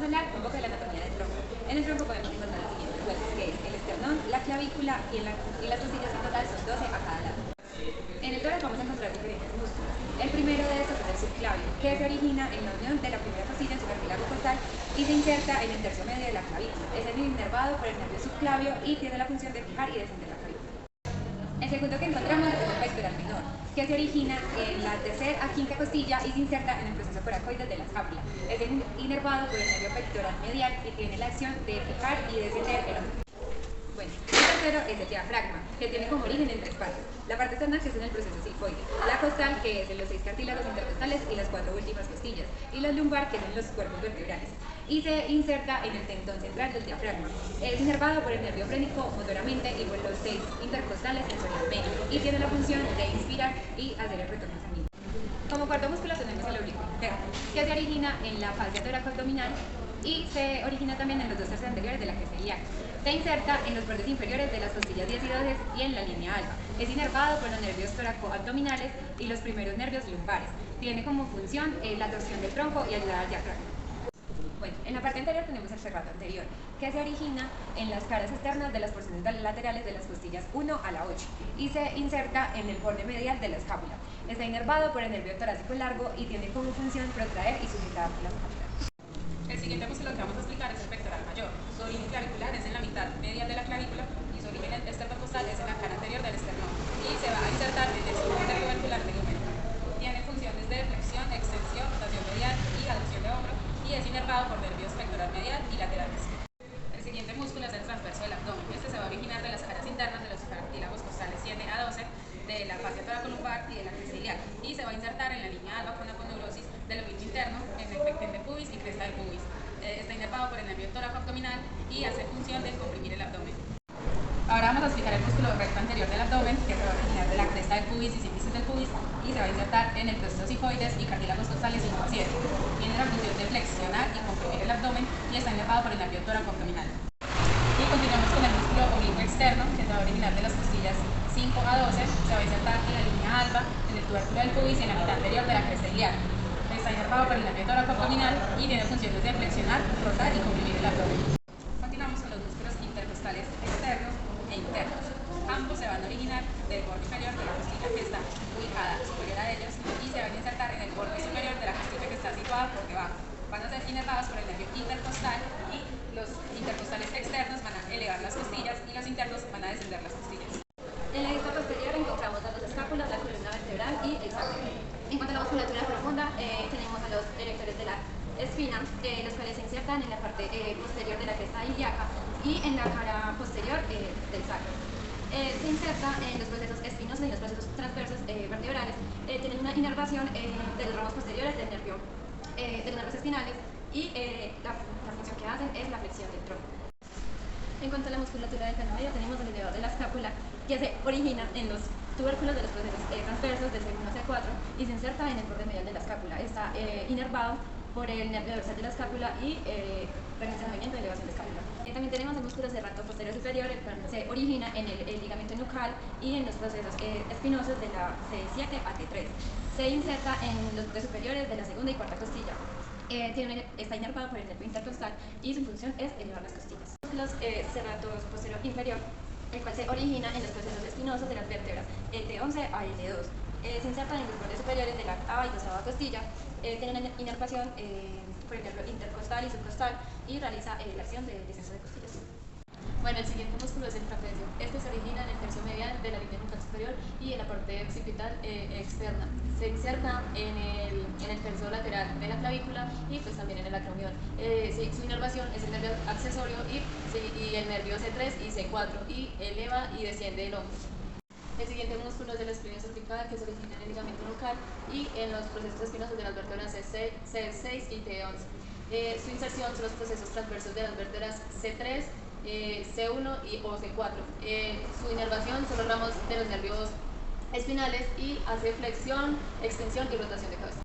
hablar un poco de la anatomía del tronco. En el tronco podemos encontrar los siguientes huesos, que es el esternón, la clavícula y las costillas en total son 12 a cada lado. En el tórax vamos a encontrar diferentes músculos. El primero de estos es el subclavio, que se origina en la unión de la primera costilla en su cartílago costal y se inserta en el tercio medio de la clavícula. Es inervado por el nervio subclavio y tiene la función de fijar y descender la clavícula. El segundo que encontramos es el pectoral menor, que se origina en la tercera a quinta costilla y se inserta en el proceso coracoides de la escápula. Es inervado por el nervio pectoral medial y tiene la acción de fijar y descender el hombro. Bueno, el tercero es el diafragma, que tiene como origen en tres partes. La parte externa, que es en el proceso silfoide, la costal, que es en los 6 cartílagos intercostales y las 4 últimas costillas, y la lumbar, que es en los cuerpos vertebrales, y se inserta en el tendón central del diafragma. Es inervado por el nervio frénico motoramente y por los 6 intercostales sensorialmente, y tiene la función de inspirar y hacer el retorno sanguíneo. Como cuarto músculo tenemos el oblicuo interno, que se origina en la fascia toracoabdominal y se origina también en los dos tercios anteriores de la cresta ilíaca. Se inserta en los bordes inferiores de las costillas 10 y 12 y en la línea alba. Es inervado por los nervios toracoabdominales y los primeros nervios lumbares. Tiene como función la torsión del tronco y ayudar al diafragma. Bueno, en la parte anterior tenemos el serrato anterior, que se origina en las caras externas de las porciones laterales de las costillas 1 a la 8 y se inserta en el borde medial de la escápula. Está inervado por el nervio torácico largo y tiene como función protraer y sujetar la escápula. El siguiente músculo que vamos a explicar es el pectoral mayor. Su origen clavicular es en la mitad medial de la clavícula y su origen esternocostal es en la cara anterior del esternón y se va a insertar en el segundo tubercular tegumental. Tiene funciones de flexión, extensión, rotación medial y aducción de hombro y es inervado por nervios pectoral medial y laterales. El siguiente músculo es el transverso del abdomen. Este se va a originar de las caras internas de los cartílagos costales 7 a 12, de la fascia toracolumbar y de la cresta ilíaca, y se va a insertar en la línea alba con aponeurosis del ovillo interno, en el pecten de pubis y cresta de pubis. Está inervado por el nervio toracoabdominal y hace función de comprimir el abdomen. Ahora vamos a explicar el músculo recto anterior del abdomen, que se va a originar de la cresta del pubis y sínfisis del pubis y se va a insertar en el proceso sifoides y cartílagos costales 5 a 7. Tiene la función de flexionar y comprimir el abdomen y está inervado por el nervio toracoabdominal. Y continuamos con el músculo oblicuo externo, que se va a originar de las costillas 5 a 12, se va a insertar en la línea alba, en el tubérculo del pubis y en la mitad anterior de la cresta ilíaca. Está inervado por el nervio toracoabdominal y tiene funciones de flexionar, rotar y comprimir el abdomen. Continuamos con los músculos intercostales externos e internos. Ambos se van a originar del borde inferior de la costilla que está ubicada superior a ellos y se van a insertar en el borde superior de la costilla que está situada por debajo. Van a ser inervados por el nervio intercostal y los intercostales externos van a elevar las costillas y los internos van a descender las costillas. En la vista posterior encontramos a los escápulas, la columna vertebral y el sacro. En cuanto a la musculatura profunda, tenemos a los erectores de la espina, los cuales se insertan en la parte posterior de la cresta ilíaca y en la cara posterior del sacro. Se inserta en los procesos espinosos y los procesos transversos vertebrales. Tienen una inervación de los ramos posteriores de los nervios espinales y la función que hacen es la flexión del tronco. En cuanto a la musculatura del canal medio, tenemos el elevador de la escápula, que se origina en los tubérculos de los procesos transversos del C1 a C4 y se inserta en el borde medial de la escápula. Está inervado por el nervio dorsal de la escápula y realiza el movimiento de elevación de escápula. También tenemos el músculo serrato posterior superior, el cual se origina en el ligamento nucal y en los procesos espinosos de la C7 a T3. Se inserta en los bordes superiores de la segunda y cuarta costilla. Está inervado por el nervio intercostal y su función es elevar las costillas. Los serratos posterior inferior, el cual se origina en los procesos espinosos de las vértebras T11 a L2. Se insertan en los bordes superiores de la octava y doceava costilla, tiene una inervación por el nervio intercostal y subcostal y realiza la acción de descenso de costillas. Bueno, el siguiente músculo es el trapecio. Este se origina en el tercio medial de la línea nucal superior y en la parte occipital externa. Se inserta en el tercio lateral de la clavícula y pues también en el acromion. Su inervación es el nervio accesorio y el nervio C3 y C4 y eleva y desciende el hombro. El siguiente músculo es de la espina cervical, que se origina en el ligamento nucal y en los procesos espinosos de las vértebras C6 y T11. Su inserción son los procesos transversos de las vértebras C3, C1 o C4. Su inervación son los ramos de los nervios espinales y hace flexión, extensión y rotación de cabeza.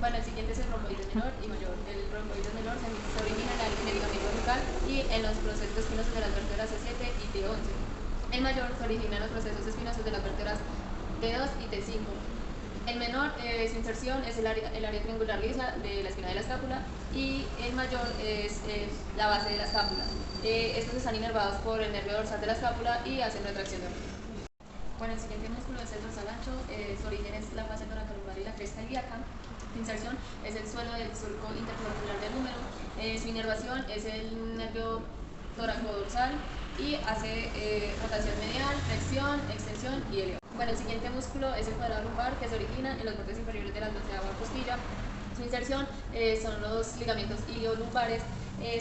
Bueno, el siguiente es el romboides menor y mayor. El romboides menor se origina en el ligamento nucal y en los procesos espinosos de las vértebras C7 y T11. El mayor se origina en los procesos espinosos de las vértebras T2 y T5. El menor, su inserción es el área triangular lisa de la espina de la escápula, y el mayor es la base de la escápula. Estos están inervados por el nervio dorsal de la escápula y hacen retracción de hombro. Bueno, el siguiente músculo es el dorsal ancho. Su origen es la fase toracolumbar y la cresta ilíaca. Su inserción es el suelo del surco interclavicular del húmero. Su inervación es el nervio toracodorsal y hace rotación medial, flexión, extensión y elevado. Bueno, el siguiente músculo es el cuadrado lumbar, que se origina en los bordes inferiores de la 12ª costilla. Su inserción son los ligamentos iliolumbares.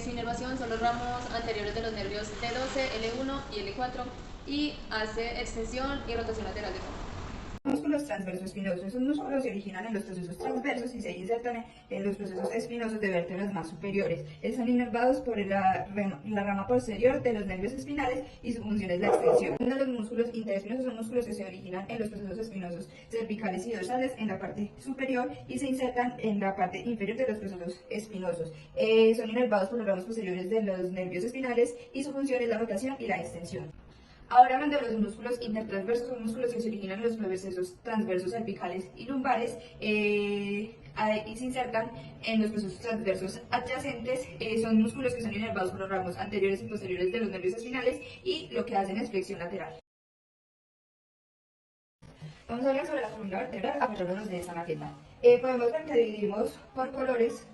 Su inervación son los ramos anteriores de los nervios T12, L1 y L4, y hace extensión y rotación lateral de fondo. Músculos transversos espinosos. Esos músculos se originan en los procesos transversos y se insertan en los procesos espinosos de vértebras más superiores. Están inervados por la rama posterior de los nervios espinales y su función es la extensión. Los músculos interespinosos son músculos que se originan en los procesos espinosos cervicales y dorsales en la parte superior y se insertan en la parte inferior de los procesos espinosos. Son inervados por las ramas posteriores de los nervios espinales y su función es la rotación y la extensión. Ahora hablando de los músculos intertransversos, son músculos que se originan en los procesos transversos cervicales y lumbares y se insertan en los procesos transversos adyacentes. Son músculos que son inervados por los ramos anteriores y posteriores de los nervios espinales y lo que hacen es flexión lateral. Vamos a hablar sobre la columna vertebral apoyándonos de esta maqueta. Podemos ver que dividimos por colores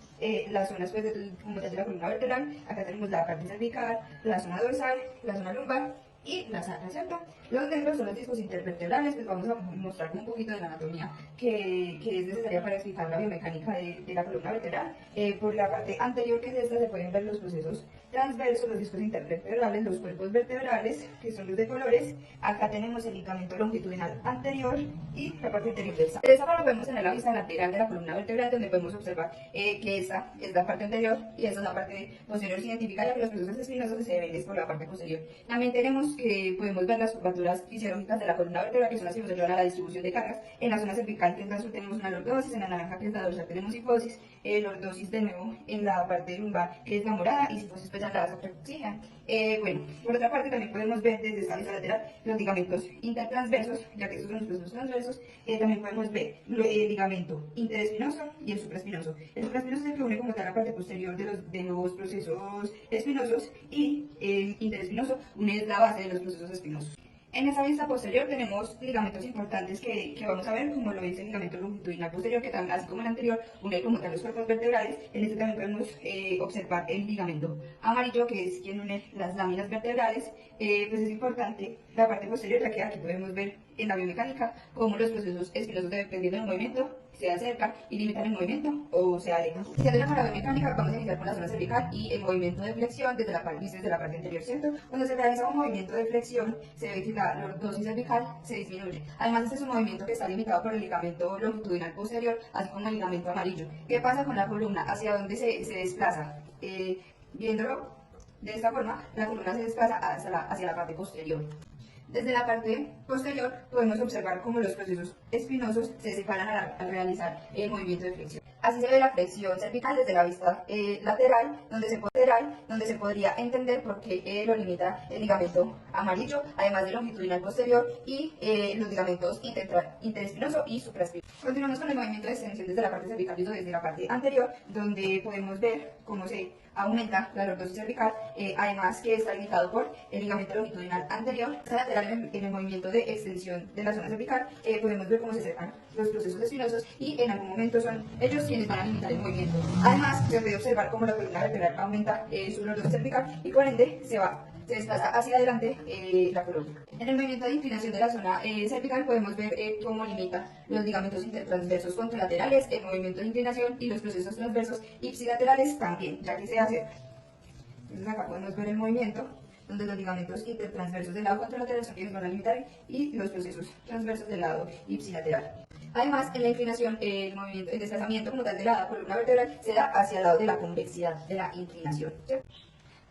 las zonas como tal de la columna vertebral. Acá tenemos la parte cervical, la zona dorsal, la zona lumbar y la sacra, ¿cierto? Los negros son los discos intervertebrales. Pues vamos a mostrar un poquito de la anatomía que es necesaria para explicar la biomecánica de la columna vertebral. Por la parte anterior, que es esta, se pueden ver los procesos transversos, los discos intervertebrales, los cuerpos vertebrales, que son los de colores. Acá tenemos el ligamento longitudinal anterior y la parte interior del sacro. De esta forma podemos tener la vista lateral de la columna vertebral, donde podemos observar que esta es la parte anterior y esta es la parte posterior. Se identifica ya que los procesos espinosos se ven por la parte posterior. También tenemos que podemos ver las curvaturas fisiológicas de la columna vertebral, que son las que nos ayudan a la distribución de cargas. En la zona cervical, que es la azul, tenemos una lordosis, en la naranja, que es la dorsal, tenemos sifosis, lordosis de nuevo en la parte lumbar, que es la morada, y sifosis pues en la sacroiliaca. Bueno, por otra parte también podemos ver desde esta vista lateral los ligamentos intertransversos, ya que estos son los procesos transversos. También podemos ver el ligamento interespinoso y el supraespinoso. El supraespinoso es el que une como tal la parte posterior de los procesos espinosos, y el interespinoso une la base de los procesos espinosos. En esa vista posterior tenemos ligamentos importantes que vamos a ver, como lo es el ligamento longitudinal posterior, que también, así como el anterior, une como tal los cuerpos vertebrales. En este también podemos observar el ligamento amarillo, que es quien une las láminas vertebrales. Pues es importante la parte posterior, ya que aquí podemos ver en la biomecánica cómo los procesos espinosos, dependiendo del movimiento, se acercan y limitan el movimiento o se alejan. Si hacemos la biomecánica, vamos a iniciar con la zona cervical y el movimiento de flexión desde la parte anterior, ¿cierto? Cuando se realiza un movimiento de flexión, se ve que la lordosis cervical se disminuye. Además, este es un movimiento que está limitado por el ligamento longitudinal posterior, así como el ligamento amarillo. ¿Qué pasa con la columna? ¿Hacia dónde se desplaza? Viéndolo de esta forma, la columna se desplaza hacia la parte posterior. Desde la parte posterior podemos observar cómo los procesos espinosos se separan al realizar el movimiento de flexión. Así se ve la flexión cervical desde la vista lateral, donde se podría entender por qué lo limita el ligamento amarillo, además del longitudinal posterior y los ligamentos interespinoso y supraespinoso. Continuamos con el movimiento de extensión desde la parte cervical, desde la parte anterior, donde podemos ver cómo se aumenta la lordosis cervical, además que está limitado por el ligamento longitudinal anterior. Lateral en el movimiento de extensión de la zona cervical, podemos ver cómo se separan los procesos espinosos y en algún momento son ellos quienes van a limitar el movimiento. Además, se puede observar cómo la columna vertebral aumenta su lordosis cervical y por ende se desplaza hacia adelante la columna. En el movimiento de inclinación de la zona cervical podemos ver cómo limita los ligamentos intertransversos contralaterales, el movimiento de inclinación, y los procesos transversos ipsilaterales también, ya que se acerca. Entonces acá podemos ver el movimiento donde los ligamentos intertransversos del lado contralateral son quienes van a limitar y los procesos transversos del lado ipsilateral. Además, en la inclinación, el desplazamiento como tal de la columna vertebral se da hacia el lado de la convexidad de la inclinación, ¿cierto?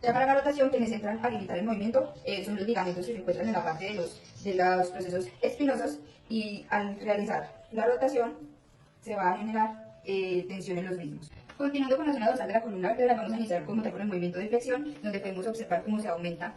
Ya para la rotación, quienes entran a limitar el movimiento son los ligamentos que se encuentran en la parte de los procesos espinosos, y al realizar la rotación se va a generar tensión en los mismos. Continuando con la zona dorsal de la columna vertebral, vamos a iniciar como tal con el movimiento de flexión, donde podemos observar cómo se aumenta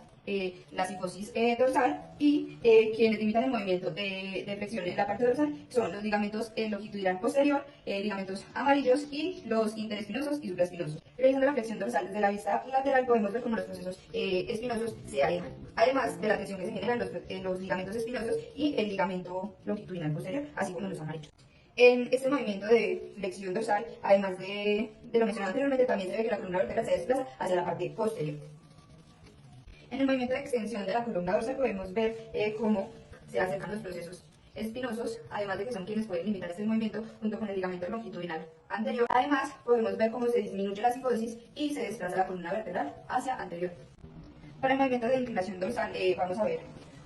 la cifosis dorsal, y quienes limitan el movimiento de flexión en la parte dorsal son los ligamentos longitudinal posterior, ligamentos amarillos y los interespinosos y supraespinosos. Realizando la flexión dorsal desde la vista lateral podemos ver cómo los procesos espinosos se alejan, además de la tensión que se genera en los ligamentos espinosos y el ligamento longitudinal posterior, así como en los amarillos. En este movimiento de flexión dorsal, además de lo mencionado anteriormente, también se ve que la columna vertebral se desplaza hacia la parte posterior. En el movimiento de extensión de la columna dorsal podemos ver cómo se acercan los procesos espinosos, además de que son quienes pueden limitar este movimiento junto con el ligamento longitudinal anterior. Además, podemos ver cómo se disminuye la cifosis y se desplaza la columna vertebral hacia anterior. Para el movimiento de inclinación dorsal, vamos a ver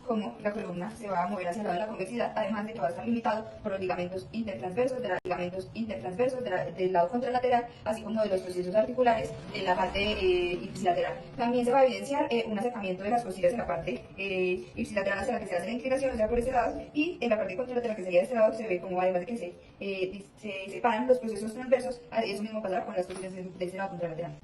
cómo la columna se va a mover hacia el lado de la convexidad, además de que va a estar limitado por los ligamentos intertransversos, del lado contralateral, así como de los procesos articulares en la parte ipsilateral. También se va a evidenciar un acercamiento de las costillas en la parte ipsilateral hacia la que se hace la inclinación, o sea, por este lado, y en la parte contralateral, que sería de este lado, se ve como además de que se separan los procesos transversos, eso mismo pasará con las costillas de este lado contralateral.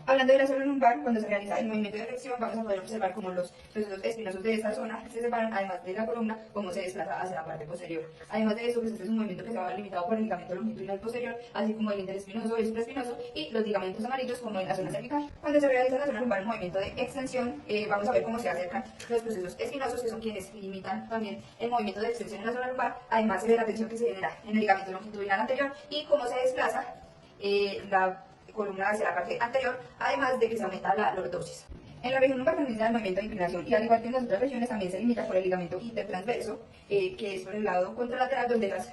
Hablando de la zona lumbar, cuando se realiza el movimiento de flexión, vamos a poder observar cómo los procesos espinosos de esta zona se separan, además de la columna, cómo se desplaza hacia la parte posterior. Además de eso, pues este es un movimiento que se va limitado por el ligamento longitudinal posterior, así como el interespinoso, el supraespinoso y los ligamentos amarillos, como en la zona cervical. Cuando se realiza en la zona lumbar el movimiento de extensión, vamos a ver cómo se acercan los procesos espinosos, que son quienes limitan también el movimiento de extensión en la zona lumbar. Además se ve la tensión que se genera en el ligamento longitudinal anterior y cómo se desplaza la columna hacia la parte anterior, además de que se aumenta la lordosis. En la región lumbar también se da el movimiento de inclinación, y al igual que en las otras regiones también se limita por el ligamento intertransverso, que es por el lado contralateral donde los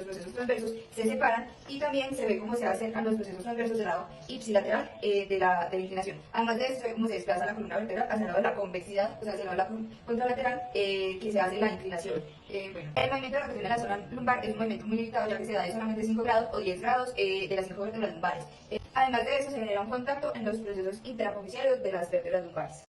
procesos transversos se separan, y también se ve cómo se acercan los procesos transversos del lado ipsilateral de la inclinación. Además de eso, se ve cómo se desplaza la columna vertebral hacia el lado de la convexidad, o sea, hacia el lado de la contralateral, que se hace la inclinación. El movimiento de rotación en la zona lumbar es un movimiento muy limitado, ya que se da de solamente 5 grados o 10 grados de las 5 vértebras lumbares. Además de eso, se genera un contacto en los procesos intraproficiales de las vértebras lumbares.